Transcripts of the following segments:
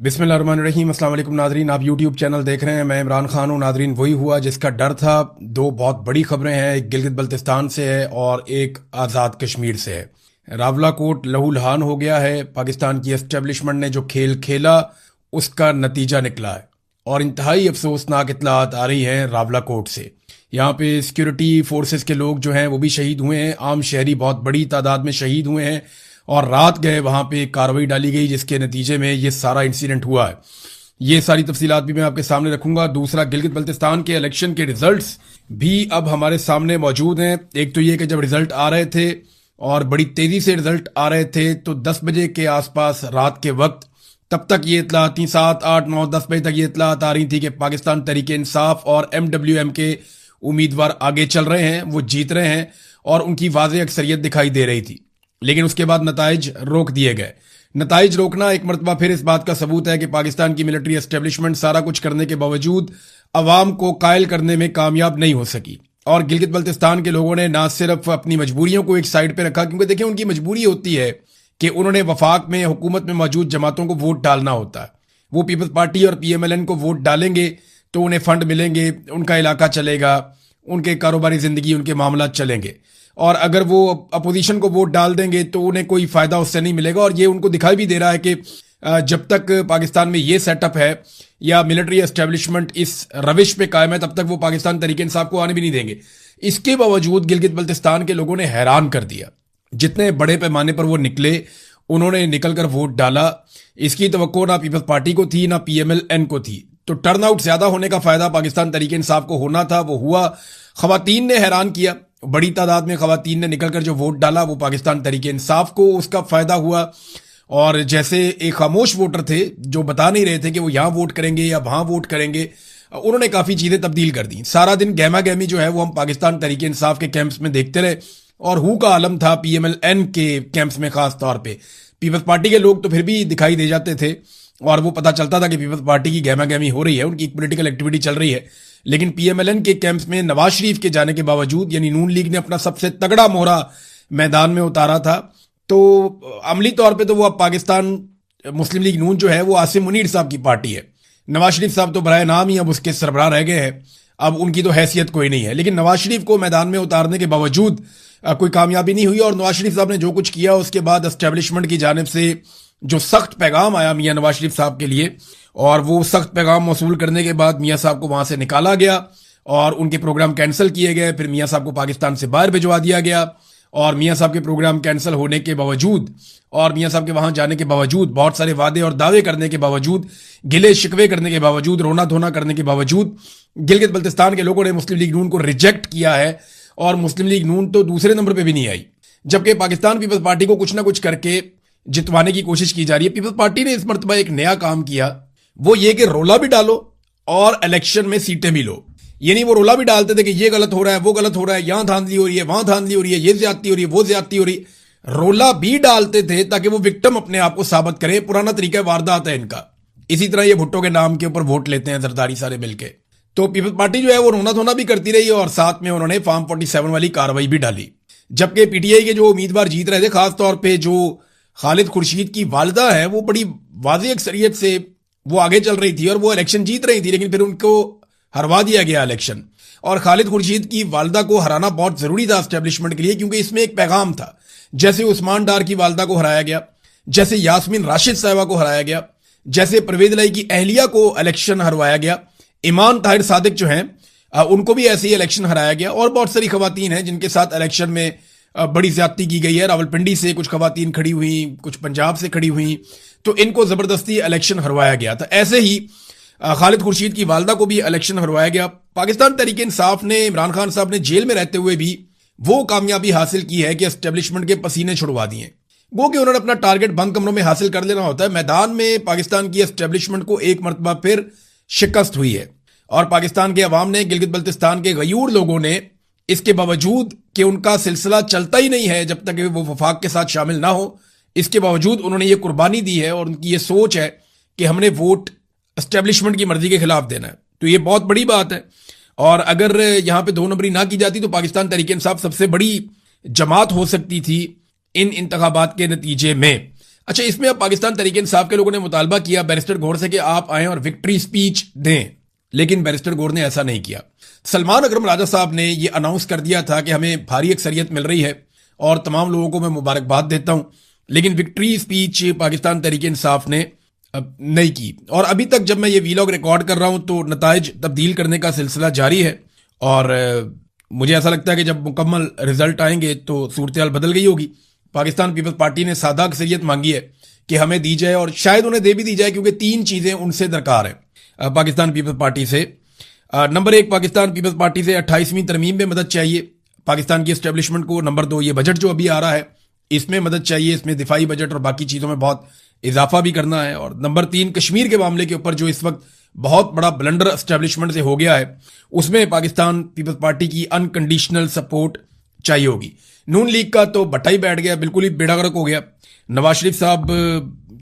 बिस्मिल्लाहिर्रहमानिर्रहीम। अस्सलाम वालेकुम नाजरीन, आप यूट्यूब चैनल देख रहे हैं। मैं इमरान खान हूँ। नाजरीन, वही हुआ जिसका डर था। दो बहुत बड़ी खबरें हैं, एक गिलगित बल्तिस्तान से है और एक आज़ाद कश्मीर से है। रावलाकोट लहूलुहान हो गया है। पाकिस्तान की एस्टेब्लिशमेंट ने जो खेल खेला उसका नतीजा निकला है और इंतहाई अफसोसनाक इतलात आ रही हैं रावलाकोट से। यहाँ पे सिक्योरिटी फोर्सेस के लोग जो हैं वो भी शहीद हुए हैं। आम शहरी बहुत बड़ी तादाद में शहीद हुए हैं और रात गए वहां पे कार्रवाई डाली गई जिसके नतीजे में ये सारा इंसिडेंट हुआ है। ये सारी तफसीलात भी मैं आपके सामने रखूंगा। दूसरा, गिलगित बल्तिस्तान के इलेक्शन के रिजल्ट्स भी अब हमारे सामने मौजूद हैं। एक तो ये कि जब रिजल्ट आ रहे थे और बड़ी तेजी से रिजल्ट आ रहे थे तो 10 बजे के आसपास रात के वक्त तब तक ये इतलात थी, 7, 8, 9, 10 बजे तक ये इतलात आ रही थी कि पाकिस्तान तहरीक इंसाफ और MWM के उम्मीदवार आगे चल रहे हैं, वो जीत रहे हैं और उनकी वाज़ेह अक्सरियत दिखाई दे रही थी। लेकिन उसके बाद नताइज रोक दिए गए। नताइज रोकना एक मरतबा फिर इस बात का सबूत है कि पाकिस्तान की मिलिट्री एस्टेब्लिशमेंट सारा कुछ करने के बावजूद अवाम को कायल करने में कामयाब नहीं हो सकी। और गिलगित बल्तिस्तान के लोगों ने ना सिर्फ अपनी मजबूरियों को एक साइड पे रखा, क्योंकि देखिए उनकी मजबूरी होती है कि उन्होंने वफाक में हुकूमत में मौजूद जमातों को वोट डालना होता है। वो पीपल्स पार्टी और PMLN को वोट डालेंगे तो उन्हें फंड मिलेंगे, उनका इलाका चलेगा, उनके कारोबारी जिंदगी, उनके मामला चलेंगे। और अगर वो अपोजिशन को वोट डाल देंगे तो उन्हें कोई फायदा उससे नहीं मिलेगा। और ये उनको दिखाई भी दे रहा है कि जब तक पाकिस्तान में ये सेटअप है या मिलिट्री एस्टेब्लिशमेंट इस रविश पे कायम है तब तक वो पाकिस्तान तरीके इंसाफ को आने भी नहीं देंगे। इसके बावजूद गिलगित बल्तिस्तान के लोगों ने हैरान कर दिया। जितने बड़े पैमाने पर वो निकले, उन्होंने निकलकर वोट डाला। इसकी तवक्को ना पीपल्स पार्टी को थी ना PMLN को थी। तो टर्नआउट ज्यादा होने का फायदा पाकिस्तान तरीके इंसाफ को होना था, वो हुआ। खवातीन ने हैरान किया, बड़ी तादाद में खवातीन ने निकलकर जो वोट डाला वो पाकिस्तान तरीके इंसाफ को उसका फायदा हुआ। और जैसे एक खामोश वोटर थे जो बता नहीं रहे थे कि वो यहां वोट करेंगे या वहां वोट करेंगे, उन्होंने काफी चीजें तब्दील कर दी। सारा दिन गहमा गहमी जो है वो हम पाकिस्तान तरीके इंसाफ के कैंप्स में देखते रहे और हु का आलम था PMLN के कैंप्स में। खास तौर पे पीपल्स पार्टी के लोग तो फिर भी दिखाई दे जाते थे और वो पता चलता था कि पीपल्स पार्टी की गहमा गहमी हो रही है, उनकी पॉलिटिकल एक्टिविटी चल रही है। लेकिन PMLN के कैंप्स में नवाज शरीफ के जाने के बावजूद, यानी नून लीग ने अपना सबसे तगड़ा मोहरा मैदान में उतारा था, तो अमली तौर पे तो वो अब पाकिस्तान मुस्लिम लीग नून जो है वो आसिम मुनीर साहब की पार्टी है। नवाज शरीफ साहब तो बराए नाम ही अब उसके सरबराह रह गए हैं, अब उनकी तो हैसियत कोई नहीं है। लेकिन नवाज शरीफ को मैदान में उतारने के बावजूद कोई कामयाबी नहीं हुई और नवाज शरीफ साहब ने जो कुछ किया उसके बाद एस्टेब्लिशमेंट की जानिब से जो सख्त पैगाम आया मियां नवाज शरीफ साहब के लिए, और वो सख्त पैगाम मौसूल करने के बाद मियां साहब को वहां से निकाला गया और उनके प्रोग्राम कैंसिल किए गए। फिर मियां साहब को पाकिस्तान से बाहर भिजवा दिया गया और मियां साहब के प्रोग्राम कैंसिल होने के बावजूद और मियां साहब के वहां जाने के बावजूद, बहुत सारे वादे और दावे करने के बावजूद, गिले शिकवे करने के बावजूद, रोना धोना करने के बावजूद गिलगित बल्तिस्तान के लोगों ने मुस्लिम लीग नून को रिजेक्ट किया है। और मुस्लिम लीग नून तो दूसरे नंबर पर भी नहीं आई, जबकि पाकिस्तान पीपल्स पार्टी को कुछ ना कुछ करके जितवाने की कोशिश की जा रही है। पीपल्स पार्टी ने इस मरतबा एक नया काम किया, वो ये कि रोला भी डालो और इलेक्शन में सीटें भी लो। यानी वो रोला भी डालते थे कि ये गलत हो रहा है, वो गलत हो रहा है, यहां धांधली हो रही है, वहां धांधली हो रही है, ये ज्यादती हो रही है, वो ज्यादती हो रही है। रोला भी डालते थे ताकि वो विक्टिम अपने आप को साबित करे। पुराना तरीका वारदात है इनका। इसी तरह ये भुट्टो के नाम के ऊपर वोट लेते हैं जरदारी सारे मिलके। तो पीपल्स पार्टी जो है वो रोना धोना भी करती रही और साथ में उन्होंने फॉर्म 47 वाली कार्रवाई भी डाली। जबकि PTI के जो उम्मीदवार जीत रहे थे, खासतौर पर जो खालिद खुर्शीद की वालिदा है, वो बड़ी वाज़ेह अक्सरियत से वो आगे चल रही थी और वो इलेक्शन जीत रही थी, लेकिन फिर उनको हरवा दिया गया इलेक्शन। और खालिद खुर्शीद की वालिदा को हराना बहुत जरूरी था एस्टेब्लिशमेंट के लिए, क्योंकि इसमें एक पैगाम था। जैसे उस्मान डार की वालिदा को हराया गया, जैसे यास्मीन राशिद साहिबा को हराया गया, जैसे परवेज लाई की अहलिया को इलेक्शन हरवाया गया, ईमान ताहिर सादिक जो हैं उनको भी ऐसे ही इलेक्शन हराया गया। और बहुत सारी खवातीन हैं जिनके साथ इलेक्शन में बड़ी ज्यादती की गई है। रावलपिंडी से कुछ खवातीन खड़ी हुई, कुछ पंजाब से खड़ी हुई, तो इनको जबरदस्ती इलेक्शन हरवाया गया था। ऐसे ही खालिद खुर्शीद की वालिदा को भी इलेक्शन हरवाया गया। पाकिस्तान तहरीक इंसाफ ने, इमरान खान साहब ने जेल में रहते हुए भी वो कामयाबी हासिल की है कि एस्टेब्लिशमेंट के पसीने छुड़वा दिए। वो कि उन्होंने अपना टारगेट बंद कमरों में हासिल कर लेना होता है। मैदान में पाकिस्तान की एस्टेब्लिशमेंट को एक मरतबा फिर शिकस्त हुई है और पाकिस्तान के अवाम ने, गिलगित बल्तिस्तान के गयूर लोगों ने, इसके बावजूद कि उनका सिलसिला चलता ही नहीं है जब तक वो वफाक के साथ शामिल ना हो, इसके बावजूद उन्होंने ये कुर्बानी दी है और उनकी ये सोच है कि हमने वोट एस्टेब्लिशमेंट की मर्जी के खिलाफ देना है। तो ये बहुत बड़ी बात है। और अगर यहां पे 2 नंबरी ना की जाती तो पाकिस्तान तहरीक इंसाफ सबसे बड़ी जमात हो सकती थी इन इंतखाबात के नतीजे में। अच्छा, इसमें अब पाकिस्तान तहरीक इंसाफ के लोगों ने मुतालबा किया बैरिस्टर गौर से कि आप आए और विक्ट्री स्पीच दें, लेकिन बैरिस्टर गौर ने ऐसा नहीं किया। सलमान अकरम राजा साहब ने यह अनाउंस कर दिया था कि हमें भारी अक्सरियत मिल रही है और तमाम लोगों को मैं मुबारकबाद देता हूं, लेकिन विक्ट्री स्पीच पाकिस्तान तहरीक इंसाफ ने नहीं की। और अभी तक जब मैं ये वीलॉग रिकॉर्ड कर रहा हूं तो नताइज तब्दील करने का सिलसिला जारी है और मुझे ऐसा लगता है कि जब मुकम्मल रिजल्ट आएंगे तो सूरत बदल गई होगी। पाकिस्तान पीपल्स पार्टी ने सादा अक्सरियत मांगी है कि हमें दी जाए और शायद उन्हें दे भी दी जाए, क्योंकि 3 चीजें उनसे दरकार है पाकिस्तान पीपल्स पार्टी से। नंबर 1, पाकिस्तान पीपल्स पार्टी से 28वीं तरमीम में मदद चाहिए पाकिस्तान की एस्टेब्लिशमेंट को। नंबर 2, ये बजट जो अभी आ रहा है इसमें मदद चाहिए, इसमें दिफाई बजट और बाकी चीजों में बहुत इजाफा भी करना है। और नंबर 3, कश्मीर के मामले के ऊपर जो इस वक्त बहुत बड़ा ब्लंडर एस्टेब्लिशमेंट से हो गया है, उसमें पाकिस्तान पीपल्स पार्टी की अनकंडीशनल सपोर्ट चाहिए होगी। नून लीग का तो बट्टा ही बैठ गया, बिल्कुल ही बेड़ा गर्क हो गया। नवाज शरीफ साहब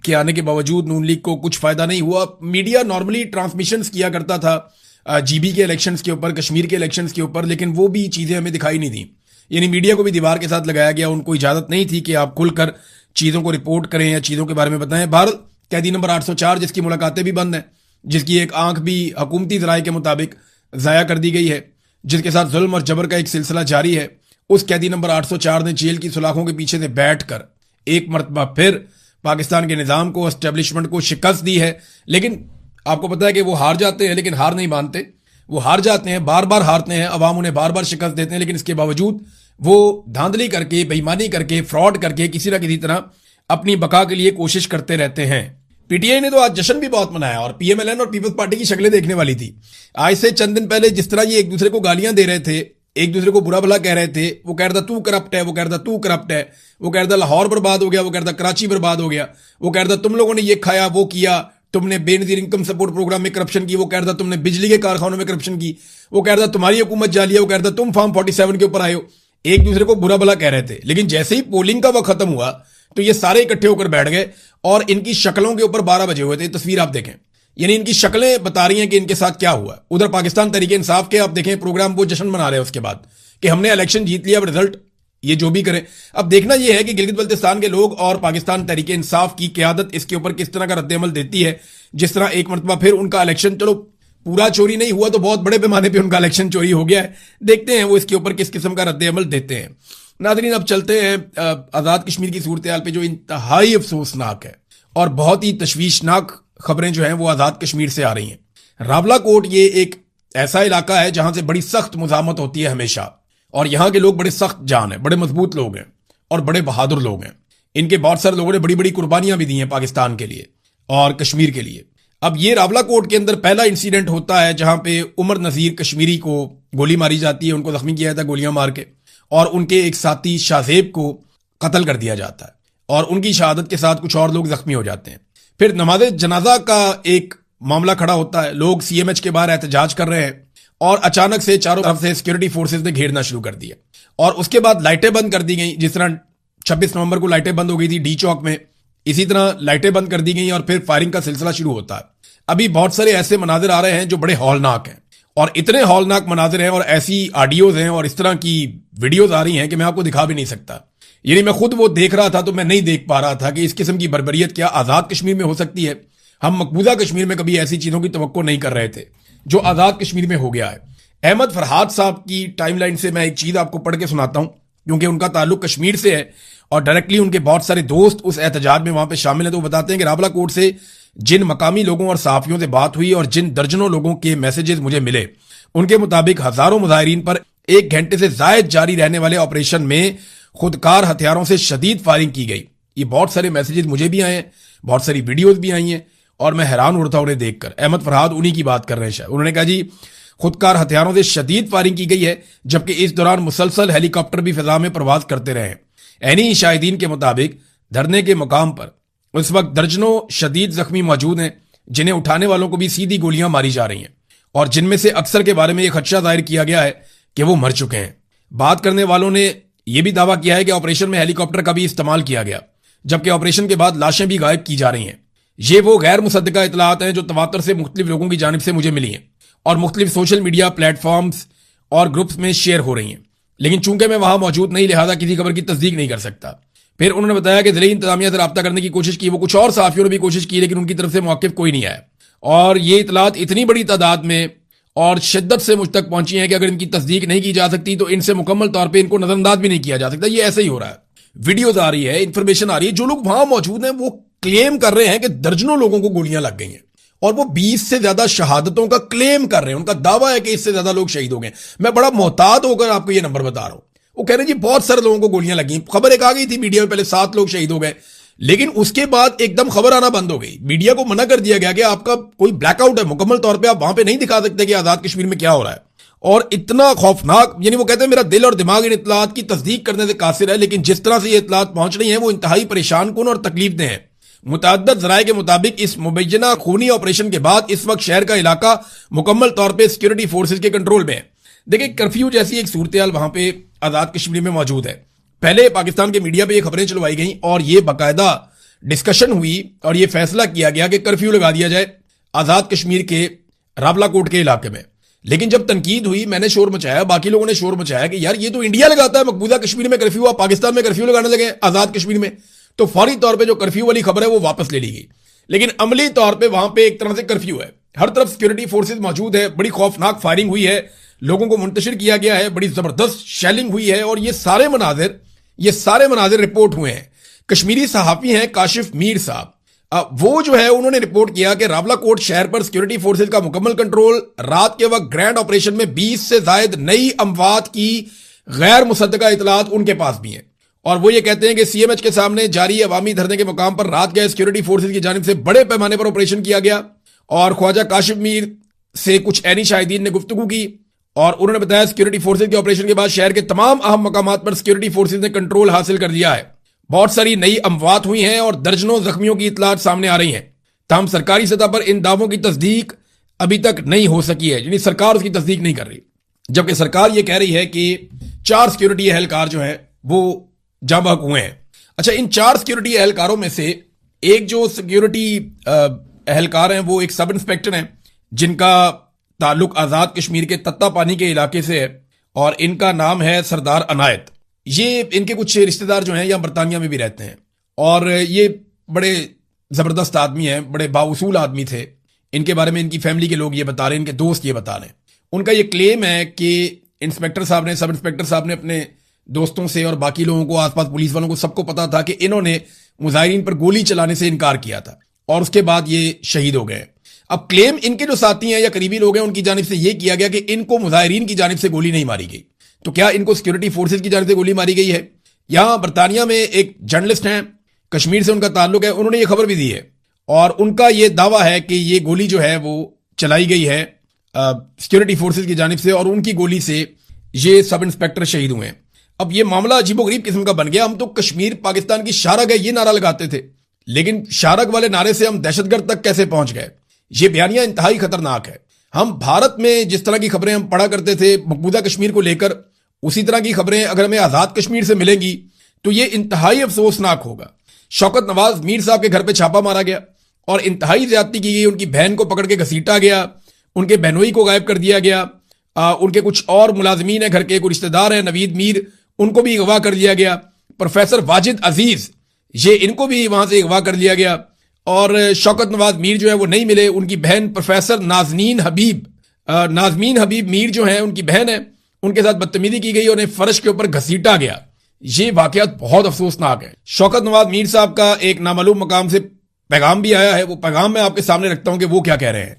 के आने के बावजूद नून लीग को कुछ फायदा नहीं हुआ। मीडिया नॉर्मली ट्रांसमिशंस किया करता था जीबी के इलेक्शंस के ऊपर, कश्मीर के इलेक्शंस के ऊपर, लेकिन वो भी चीजें हमें दिखाई नहीं दी। यानी मीडिया को भी दीवार के साथ लगाया गया, उनको इजाजत नहीं थी कि आप खुलकर चीजों को रिपोर्ट करें या चीजों के बारे में बताएं। भारत कैदी नंबर 804 जिसकी मुलाकातें भी बंद हैं, जिसकी एक आंख भी हुकूमती ज़राए के मुताबिक ज़ाया कर दी गई है, जिसके साथ जुल्म और जबर का एक सिलसिला जारी है, उस कैदी नंबर 804 ने जेल की सुलाखों के पीछे से बैठकर एक मरतबा फिर पाकिस्तान के निज़ाम को, एस्टेब्लिशमेंट को शिकस्त दी है। लेकिन आपको पता है कि वो हार जाते हैं, लेकिन हार नहीं मानते। वो हार जाते हैं, बार बार हारते हैं, अवाम उन्हें बार बार शिकस्त देते हैं, लेकिन इसके बावजूद वो धांधली करके, बेईमानी करके, फ्रॉड करके किसी ना किसी तरह अपनी बका के लिए कोशिश करते रहते हैं। पीटीआई ने तो आज जश्न भी बहुत मनाया और पीएमएलएन और पीपल्स पार्टी की शक्लें देखने वाली थी। आज से चंद दिन पहले जिस तरह ये एक दूसरे को गालियां दे रहे थे, एक दूसरे को बुरा भला कह रहे थे, वो कह रहा था तू करप्ट है, वो कह रहा था तू करप्ट है, वो कह रहा था लाहौर बर्बाद हो गया, वो कह रहा था कराची बर्बाद हो गया, वो कह रहा था तुम लोगों ने ये खाया वो किया, तुमने बेनजीर इनकम सपोर्ट प्रोग्राम में करप्शन की, वो कह रहा था तुमने बिजली के कारखानों में करप्शन की, वो कह रहा था तुम्हारी हुकूमत जाली है, वो कह रहा था तुम फॉर्म 47 के ऊपर आए हो। एक दूसरे को बुरा भला कह रहे थे, लेकिन जैसे ही पोलिंग का वक्त खत्म हुआ तो ये सारे इकट्ठे होकर बैठ गए और इनकी शक्लों के ऊपर 12 बजे हुए थे। तस्वीर आप देखें, यानी इनकी शक्लें बता रही हैं कि इनके साथ क्या हुआ। उधर पाकिस्तान तहरीक इंसाफ के आप देखें प्रोग्राम, वो जश्न मना रहे हैं उसके बाद कि हमने इलेक्शन जीत लिया, अब रिजल्ट ये जो भी करें। अब देखना यह है कि गिलगित बल्तिस्तान के लोग और पाकिस्तान तहरीक इंसाफ की क़यादत इसके ऊपर किस तरह का रद्द-ए-अमल देती है। जिस तरह एक मरतबा फिर उनका इलेक्शन, चलो पूरा चोरी नहीं हुआ तो बहुत बड़े पैमाने पर उनका इलेक्शन चोरी हो गया है, देखते हैं वो इसके ऊपर किस किस्म का रद्द-ए-अमल देते हैं। नाज़रीन, अब चलते हैं आज़ाद कश्मीर की सूरत हाल पे, जो इंतहाई अफसोसनाक है और बहुत ही तशवीशनाक खबरें जो हैं वो आज़ाद कश्मीर से आ रही हैं। रावलाकोट ये एक ऐसा इलाका है जहां से बड़ी सख्त मुज़ामत होती है हमेशा, और यहाँ के लोग बड़े सख्त जान है, बड़े मजबूत लोग हैं और बड़े बहादुर लोग हैं। इनके बहुत सारे लोगों ने बड़ी बड़ी कुर्बानियां भी दी हैं पाकिस्तान के लिए और कश्मीर के लिए। अब ये रावलाकोट के अंदर पहला इंसिडेंट होता है जहां पे उमर नज़ीर कश्मीरी को गोली मारी जाती है, उनको जख्मी किया जाता है गोलियां मार के, और उनके एक साथी शाहजेब को कत्ल कर दिया जाता है और उनकी शहादत के साथ कुछ और लोग जख्मी हो जाते हैं। फिर नमाज जनाजा का एक मामला खड़ा होता है, लोग सीएमएच के बाहर एहतजाज कर रहे हैं और अचानक से चारों तरफ से सिक्योरिटी फोर्सेस ने घेरना शुरू कर दिया और उसके बाद लाइटें बंद कर दी गई। जिस तरह 26 नवंबर को लाइटें बंद हो गई थी डी चौक में, इसी तरह लाइटें बंद कर दी गई और फिर फायरिंग का सिलसिला शुरू होता है। अभी बहुत सारे ऐसे मनाजिर आ रहे हैं जो बड़े हौलनाक हैं, और इतने हौलनाक मनाजिर हैं और ऐसी ऑडियोज हैं और इस तरह की वीडियोज आ रही हैं कि मैं आपको दिखा भी नहीं सकता। यानी मैं खुद वो देख रहा था तो मैं नहीं देख पा रहा था कि इस किस्म की बर्बरियत क्या आज़ाद कश्मीर में हो सकती है। हम मकबूजा कश्मीर में कभी ऐसी चीज़ों की तवक्को नहीं कर रहे थे जो आज़ाद कश्मीर में हो गया है। अहमद फरहाद साहब की टाइमलाइन से मैं एक चीज़ आपको पढ़ के सुनाता हूं, क्योंकि उनका ताल्लुक कश्मीर से है और डायरेक्टली उनके बहुत सारे दोस्त उस एहतजाज में वहां पे शामिल हैं। तो वो बताते हैं कि रावलाकोट से जिन मकामी लोगों और सहाफियों से बात हुई और जिन दर्जनों लोगों के मैसेजेस मुझे मिले, उनके मुताबिक हजारों मुजाहिरीन पर 1 घंटे से जायद जारी रहने वाले ऑपरेशन में खुदकार हथियारों से शदीद फायरिंग की गई। ये बहुत सारे मैसेजेस मुझे भी आए हैं, बहुत सारी वीडियोज भी आई हैं और मैं हैरान हो रहा था उन्हें देखकर। अहमद फरहाद उन्हीं की बात कर रहे हैं शायद। उन्होंने कहा जी खुदकार हथियारों से शदीद फायरिंग की गई है, जबकि इस दौरान मुसलसल हेलीकॉप्टर भी फिजा में प्रवास करते रहे हैं। ऐनी शाहिदीन के मुताबिक धरने के मुकाम पर उस वक्त दर्जनों शदीद जख्मी मौजूद हैं, जिन्हें उठाने वालों को भी सीधी गोलियां मारी जा रही हैं और जिनमें से अक्सर के बारे में यह खदशा जाहिर किया गया है कि वो मर चुके हैं। बात करने वालों ने यह भी दावा किया है कि ऑपरेशन में हेलीकॉप्टर का भी इस्तेमाल किया गया, जबकि ऑपरेशन के बाद लाशें भी गायब की जा रही हैं। ये वो गैर मुसद्दका इतलात हैं जो तवातर से मुख्तलिफ लोगों की जानिब से मुझे मिली हैं और मुख्तलिफ सोशल मीडिया प्लेटफॉर्म्स और ग्रुप्स में शेयर हो रही हैं, लेकिन चूंकि मैं वहां मौजूद नहीं, लिहाजा किसी खबर की तस्दीक नहीं कर सकता। फिर उन्होंने बताया कि जिले इंतजामिया से रब्ता करने की कोशिश की, वो कुछ और सहाफियों ने भी कोशिश की, लेकिन उनकी तरफ से मौक़िफ़ कोई नहीं आया। और ये इतलात इतनी बड़ी तादाद में और शिद्दत से मुझ तक पहुंची है कि अगर इनकी तस्दीक नहीं की जा सकती तो इनसे मुकम्मल तौर पर इनको नजरअंदाज भी नहीं किया जा सकता। ये ऐसे ही हो रहा है, वीडियोज आ रही है, इंफॉर्मेशन आ रही है, जो लोग वहां मौजूद हैं वो क्लेम कर रहे हैं कि दर्जनों लोगों को गोलियां लग गई हैं और वो 20 से ज्यादा शहादतों का क्लेम कर रहे हैं। उनका दावा है कि इससे ज्यादा लोग शहीद हो गए। मैं बड़ा मोहतात होकर आपको ये नंबर बता रहा हूं। वो कह रहे हैं जी बहुत सारे लोगों को गोलियां लगी। खबर एक आ गई थी मीडिया में, पहले 7 लोग शहीद हो गए, लेकिन उसके बाद एकदम खबर आना बंद हो गई। मीडिया को मना कर दिया गया कि आपका कोई ब्लैकआउट है, मुकम्मल तौर पर आप वहां पर नहीं दिखा सकते कि आजाद कश्मीर में क्या हो रहा है। और इतना खौफनाक, यानी वो कहते हैं मेरा दिल और दिमाग इन इतलात की तस्दीक करने से कासिर है, लेकिन जिस तरह से ये इतलात पहुंच रही हैं वो इंतहाई परेशान कुन और तकलीफ दे हैं। मुतअद्दिद ज़राए के मुताबिक इस मुबैना खूनी ऑपरेशन के बाद इस वक्त शहर का इलाका मुकम्मल तौर पर सिक्योरिटी फोर्सेज के कंट्रोल में है। देखिए, कर्फ्यू जैसी एक सूरत हाल वहां पर आजाद कश्मीर में मौजूद है। पहले पाकिस्तान के मीडिया पर यह खबरें चलवाई गई और यह बाकायदा डिस्कशन हुई और यह फैसला किया गया कि कर्फ्यू लगा दिया जाए आजाद कश्मीर के रावलाकोट के इलाके में। लेकिन जब तनकीद हुई, मैंने शोर मचाया, बाकी लोगों ने शोर मचाया कि यार ये तो इंडिया लगाता है मकबूजा कश्मीर में कर्फ्यू, आप पाकिस्तान में कर्फ्यू लगाने लगे आजाद कश्मीर में। तो फौरी तौर पे जो कर्फ्यू वाली खबर है वो वापस ले ली गई। लेकिन अमली तौर पे वहां पे एक तरह से कर्फ्यू है, हर तरफ सिक्योरिटी फोर्सेज मौजूद है, बड़ी खौफनाक फायरिंग हुई है, लोगों को मुंतशिर किया गया है, बड़ी जबरदस्त शेलिंग हुई है और ये सारे मनाजिर रिपोर्ट हुए हैं। कश्मीरी सहाफी हैं काशिफ मीर साहब, वो जो है उन्होंने रिपोर्ट किया कि रावलाकोट शहर पर सिक्योरिटी फोर्सेज का मुकम्मल कंट्रोल। रात के वक्त ग्रैंड ऑपरेशन में 20 से जायद नई अमवात की गैर मुसद्दका इतलात उनके पास भी हैं और वो ये कहते हैं कि सीएमएच के सामने जारी अवामी धरने के मुकाम पर रात गए सिक्योरिटी फोर्सेज की जानिब से बड़े पैमाने पर ऑपरेशन किया गया। और ख्वाजा काशिफ मीर से कुछ ऐनी शाहिदीन ने गुफ्तगू की और उन्होंने बताया सिक्योरिटी फोर्सेज के ऑपरेशन के बाद शहर के तमाम अहम मकामात पर सिक्योरिटी फोर्सेज ने कंट्रोल हासिल कर दिया है। बहुत सारी नई अमवात हुई हैं और दर्जनों जख्मियों की इतलात सामने आ रही हैं। ताहम सरकारी सतह पर इन दावों की तस्दीक अभी तक नहीं हो सकी है, यानी सरकार उसकी तस्दीक नहीं कर रही, जबकि सरकार यह कह रही है कि 4 सिक्योरिटी एहलकार जो है वो जाँ बहक हुए हैं। अच्छा, इन 4 सिक्योरिटी एहलकारों में से एक जो सिक्योरिटी एहलकार हैं वो एक सब इंस्पेक्टर हैं जिनका ताल्लुक आजाद कश्मीर के तत्ता पानी के इलाके से है और इनका नाम है सरदार अनायत। ये इनके कुछ रिश्तेदार जो हैं या बरतानिया में भी रहते हैं और ये बड़े जबरदस्त आदमी हैं, बड़े बाउसूल आदमी थे। इनके बारे में इनकी फैमिली के लोग ये बता रहे हैं, इनके दोस्त ये बता रहे हैं। उनका ये क्लेम है कि इंस्पेक्टर साहब ने, सब इंस्पेक्टर साहब ने अपने दोस्तों से और बाकी लोगों को, आसपास पुलिस वालों को, सबको पता था कि इन्होंने मुजाहिरीन पर गोली चलाने से इनकार किया था और उसके बाद ये शहीद हो गए। अब क्लेम इनके जो साथी हैं या करीबी लोग हैं उनकी जानिब से यह किया गया कि इनको मुजाहिरीन की जानिब से गोली नहीं मारी गई। तो क्या इनको सिक्योरिटी फोर्सेज की जानिब से गोली मारी गई है? यहां बरतानिया में एक जर्नलिस्ट हैं, कश्मीर से उनका ताल्लुक है, उन्होंने ये खबर भी दी है और उनका ये दावा है कि ये गोली जो है वो चलाई गई है सिक्योरिटी फोर्सेज की जानिब से और उनकी गोली से ये सब इंस्पेक्टर शहीद हुए हैं। अब ये मामला अजीबोगरीब किस्म का बन गया। हम तो कश्मीर पाकिस्तान की शारग है ये नारा लगाते थे, लेकिन शारग वाले नारे से हम दहशतगर्द तक कैसे पहुंच गए? ये बयानिया इंतहाई खतरनाक है। हम भारत में जिस तरह की खबरें हम पढ़ा करते थे मकबूजा कश्मीर को लेकर, उसी तरह की खबरें अगर हमें आजाद कश्मीर से मिलेंगी तो ये इंतहाई अफसोसनाक होगा। शौकत नवाज मीर साहब के घर पे छापा मारा गया और इंतहाई ज्यादती की गई, उनकी बहन को पकड़ के घसीटा गया, उनके बहनोई को गायब कर दिया गया, उनके कुछ और मुलाजमीन है घर के, कुछ रिश्तेदार हैं नवीद मीर, उनको भी अगवा कर दिया गया। प्रोफेसर वाजिद अजीज, ये इनको भी वहां से अगवा कर लिया गया और शौकत नवाज मीर जो है वो नहीं मिले। उनकी बहन प्रोफेसर नाजमीन हबीब मीर जो है उनकी बहन है, उनके साथ बदतमीजी की गई, उन्हें फर्श के ऊपर घसीटा गया। ये वाकयात बहुत अफसोसनाक है। शौकत नवाज मीर साहब का एक नामालूम मकाम से पैगाम भी आया है, वो पैगाम मैं आपके सामने रखता हूं कि वो क्या कह रहे हैं।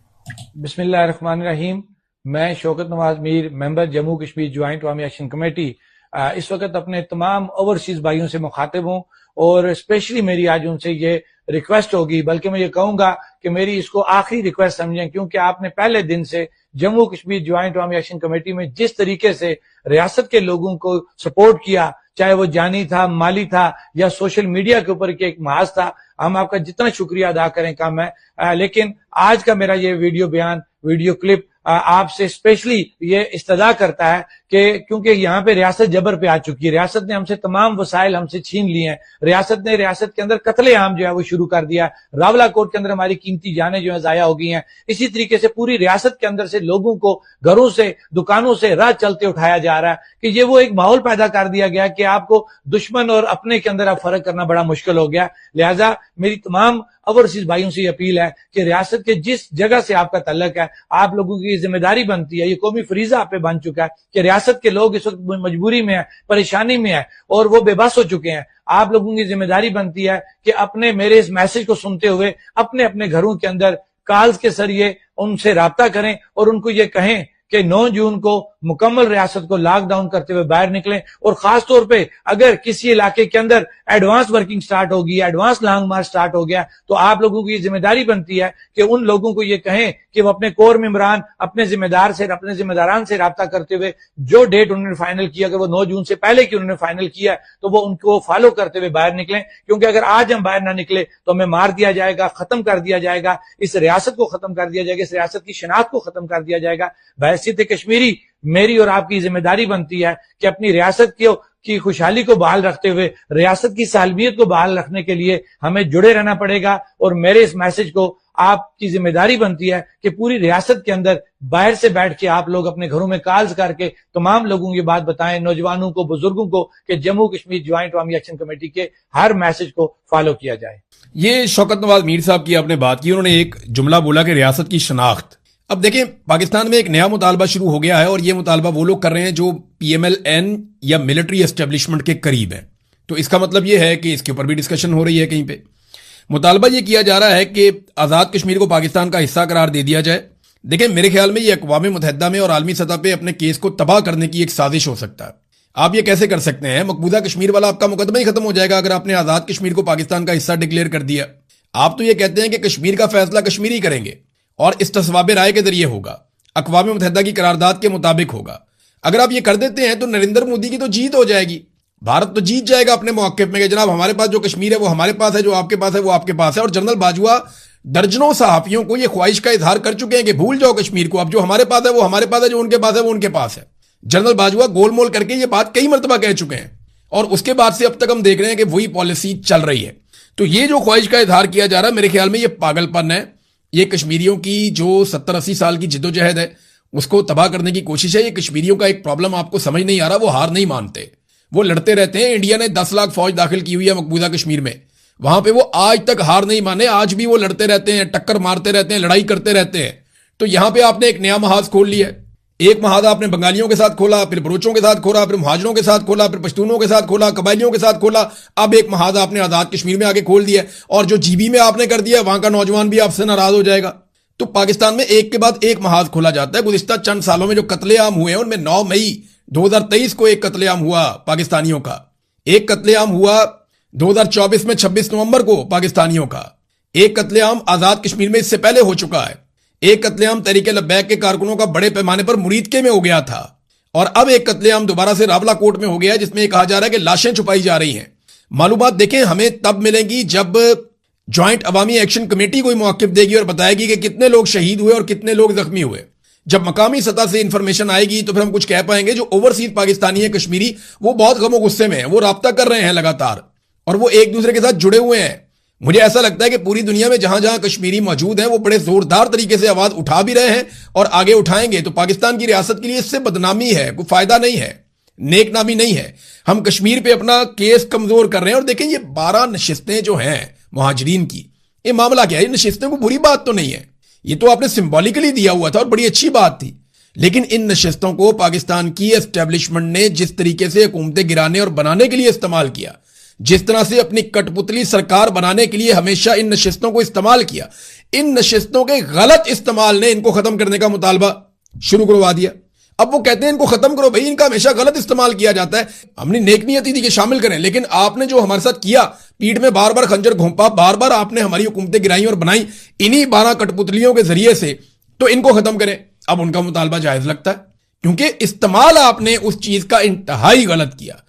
बिस्मिल्लाहिर्रहमानिर्रहीम। मैं शौकत नवाज मीर, मेंबर जम्मू कश्मीर ज्वाइंट अवामी एक्शन कमेटी, इस वक्त अपने तमाम ओवरसीज भाइयों से मुखातिब हूँ और स्पेशली मेरी आज उनसे ये रिक्वेस्ट होगी, बल्कि मैं ये कहूंगा कि मेरी इसको आखिरी रिक्वेस्ट समझें, क्योंकि आपने पहले दिन से जम्मू कश्मीर ज्वाइंट अवामी एक्शन कमेटी में जिस तरीके से रियासत के लोगों को सपोर्ट किया, चाहे वो जानी था, माली था या सोशल मीडिया के ऊपर एक महाज था, हम आपका जितना शुक्रिया अदा करें कम है। लेकिन आज का मेरा ये वीडियो बयान, वीडियो क्लिप आपसे स्पेशली ये इस्तदा करता है कि क्योंकि यहाँ पे रियासत जबर पे आ चुकी है, रियासत ने हमसे तमाम वसाइल हमसे छीन लिए हैं, रियासत के अंदर कत्ले आम जो है वो शुरू कर दिया, रावला कोर्ट के अंदर हमारी कीमती जानें जो है जाया हो गई हैं। इसी तरीके से पूरी रियासत के अंदर से लोगों को घरों से, दुकानों से राह चलते उठाया जा रहा है कि ये वो एक माहौल पैदा कर दिया गया कि आपको दुश्मन और अपने के अंदर आप फर्क करना बड़ा मुश्किल हो गया। लिहाजा मेरी तमाम ओवरसीज भाइयों से अपील है कि रियासत के जिस जगह से आपका तल्लक है, आप लोगों की जिम्मेदारी बनती है, ये कौमी फरीजा आप पे बन चुका है कि रियासत के लोग इस वक्त मजबूरी में है, परेशानी में है और वो बेबस हो चुके हैं। आप लोगों की जिम्मेदारी बनती है कि अपने मेरे इस मैसेज को सुनते हुए अपने अपने घरों के अंदर कॉल्स के जरिए उनसे राब्ता करें और उनको ये कहें कि 9 जून को मुकम्मल रियासत को लॉकडाउन करते हुए बाहर निकलें। और खास तौर पे अगर किसी इलाके के अंदर एडवांस वर्किंग स्टार्ट होगी, एडवांस लॉन्ग मार्च स्टार्ट हो गया, तो आप लोगों की जिम्मेदारी बनती है कि उन लोगों को ये कहें कि वो अपने कोर मेंबरान, अपने जिम्मेदारान से राब्ता करते हुए जो डेट उन्होंने फाइनल किया, अगर वो 9 जून से पहले की उन्होंने फाइनल किया तो वो उनको फॉलो करते हुए बाहर निकलें। क्योंकि अगर आज हम बाहर ना निकले तो हमें मार दिया जाएगा, खत्म कर दिया जाएगा, इस रियासत को खत्म कर दिया जाएगा, इस रियासत की शनाख्त को खत्म कर दिया जाएगा। बहसीत कश्मीरी मेरी और आपकी जिम्मेदारी बनती है कि अपनी रियासत की खुशहाली को बहाल रखते हुए, रियासत की सालमियत को बहाल रखने के लिए हमें जुड़े रहना पड़ेगा। और मेरे इस मैसेज को आपकी जिम्मेदारी बनती है कि पूरी रियासत के अंदर बाहर से बैठ के आप लोग अपने घरों में कॉल्स करके तमाम लोगों की बात बताएं, नौजवानों को, बुजुर्गों को, कि जम्मू कश्मीर ज्वाइंट अवामी एक्शन कमेटी के हर मैसेज को फॉलो किया जाए। ये शौकत नवाज मीर साहब की आपने बात की, उन्होंने एक जुमला बोला कि रियासत की शनाख्त। अब देखें, पाकिस्तान में एक नया मुतालबा शुरू हो गया है और ये मुतालबा वो लोग कर रहे हैं जो PMLN या मिलिट्री एस्टेब्लिशमेंट के करीब है। तो इसका मतलब ये है कि इसके ऊपर भी डिस्कशन हो रही है। कहीं पे मुतालबा ये किया जा रहा है कि आज़ाद कश्मीर को पाकिस्तान का हिस्सा करार दे दिया जाए। देखें, मेरे ख्याल में ये अक़वाम मुत्तहिदा में और आलमी सतह पे अपने केस को तबाह करने की एक साजिश हो सकता है। आप ये कैसे कर सकते हैं? मकबूजा कश्मीर वाला आपका मुकदमा ही खत्म हो जाएगा अगर आपने आज़ाद कश्मीर को पाकिस्तान का हिस्सा डिक्लेयर कर दिया। आप तो ये कहते हैं कि कश्मीर का फैसला कश्मीरी करेंगे और इस्तिस्वाब राय के जरिए होगा, अक़वाम मुत्तहिदा की करारदाद के मुताबिक होगा। अगर आप ये कर देते हैं तो नरेंद्र मोदी की तो जीत हो जाएगी, भारत तो जीत जाएगा अपने मौक़िफ़ में कि जनाब हमारे पास जो कश्मीर है वो हमारे पास है, जो आपके पास है वो आपके पास है। और जनरल बाजवा दर्जनों सहाफ़ियों को ये ख्वाहिश का इजहार कर चुके हैं कि भूल जाओ कश्मीर को, अब जो हमारे पास है वो हमारे पास है, जो उनके पास है वो उनके पास है। जनरल बाजवा गोलमोल करके ये बात कई मरतबा कह चुके हैं और उसके बाद से अब तक हम देख रहे हैं कि वही पॉलिसी चल रही है। तो ये जो ख्वाहिश का इजहार किया जा रहा है, मेरे ख्याल में ये पागलपन है। ये कश्मीरियों की जो 70-80 साल की जिद्दोजहद है उसको तबाह करने की कोशिश है। ये कश्मीरियों का एक प्रॉब्लम आपको समझ नहीं आ रहा, वो हार नहीं मानते, वो लड़ते रहते हैं। इंडिया ने 10 लाख फौज दाखिल की हुई है मकबूजा कश्मीर में, वहां पे वो आज तक हार नहीं माने, आज भी वो लड़ते रहते हैं, टक्कर मारते रहते हैं, लड़ाई करते रहते हैं। तो यहां पे आपने एक नया महाज खोल लिया है। एक महाज आपने बंगालियों के साथ खोला, फिर बलोचों के साथ खोला, फिर मुहाजिरों के साथ खोला, फिर पश्तूनों के साथ खोला, कबायलियों के साथ खोला। अब एक महाज आपने आजाद कश्मीर में आके खोल दिया और जो GB में आपने कर दिया वहां का नौजवान भी आपसे नाराज हो जाएगा। तो पाकिस्तान में एक के बाद एक महाज खोला जाता है। गुज़िश्ता चंद सालों में जो कत्लेआम हुए हैं उनमें 9 मई 2023 को एक कत्लेआम हुआ पाकिस्तानियों का, एक कत्लेआम हुआ 2024 में 26 नवंबर को पाकिस्तानियों का, एक कत्लेआम आजाद कश्मीर में इससे पहले हो चुका है, एक कत्लेआम तहरीक लब्बैक के कारकुनों का बड़े पैमाने पर मुरीदके में हो गया था और अब एक कत्लेआम दोबारा से रावला कोर्ट में हो गया है जिसमें कहा जा रहा है कि लाशें छुपाई जा रही हैं। मालूमात देखें हमें तब मिलेंगी जब ज्वाइंट अवामी एक्शन कमेटी कोई मौक़िफ़ देगी और बताएगी कि कितने लोग शहीद हुए और कितने लोग जख्मी हुए। जब मकामी सतह से इंफॉर्मेशन आएगी तो फिर हम कुछ कह पाएंगे। जो ओवरसीज पाकिस्तानी है कश्मीरी, वो बहुत गम और गुस्से में है, वो राब्ता कर रहे हैं लगातार और वो एक दूसरे के साथ जुड़े हुए हैं। मुझे ऐसा लगता है कि पूरी दुनिया में जहां जहां कश्मीरी मौजूद हैं वो बड़े जोरदार तरीके से आवाज उठा भी रहे हैं और आगे उठाएंगे। तो पाकिस्तान की रियासत के लिए इससे बदनामी है, कोई फायदा नहीं है, नेकनामी नहीं है। हम कश्मीर पे अपना केस कमजोर कर रहे हैं। और देखें ये 12 नशिस्तें जो हैं मुहाजिरीन की, ये मामला क्या है? ये नशिस्तें को बुरी बात तो नहीं है, ये तो आपने सिंबॉलिकली दिया हुआ था और बड़ी अच्छी बात थी। लेकिन इन नशिस्तों को पाकिस्तान की एस्टेब्लिशमेंट ने जिस तरीके से हुकूमतें गिराने और बनाने के लिए इस्तेमाल किया, जिस तरह से अपनी कठपुतली सरकार बनाने के लिए हमेशा इन नशिस्तों को इस्तेमाल किया, इन नशिस्तों के गलत इस्तेमाल ने इनको खत्म करने का मुतालबा शुरू करवा दिया। अब वो कहते हैं इनको खत्म करो, भाई इनका हमेशा गलत इस्तेमाल किया जाता है। हमने नेक नियति थी कि शामिल करें, लेकिन आपने जो हमारे साथ किया, पीठ में बार बार खंजर घोंपा, बार बार आपने हमारी हुकूमतें गिराई और बनाई इन्हीं 12 कठपुतलियों के जरिए से, तो इनको खत्म करें। अब उनका मुतालबा जायज लगता है क्योंकि इस्तेमाल आपने उस चीज का इंतहाई गलत किया।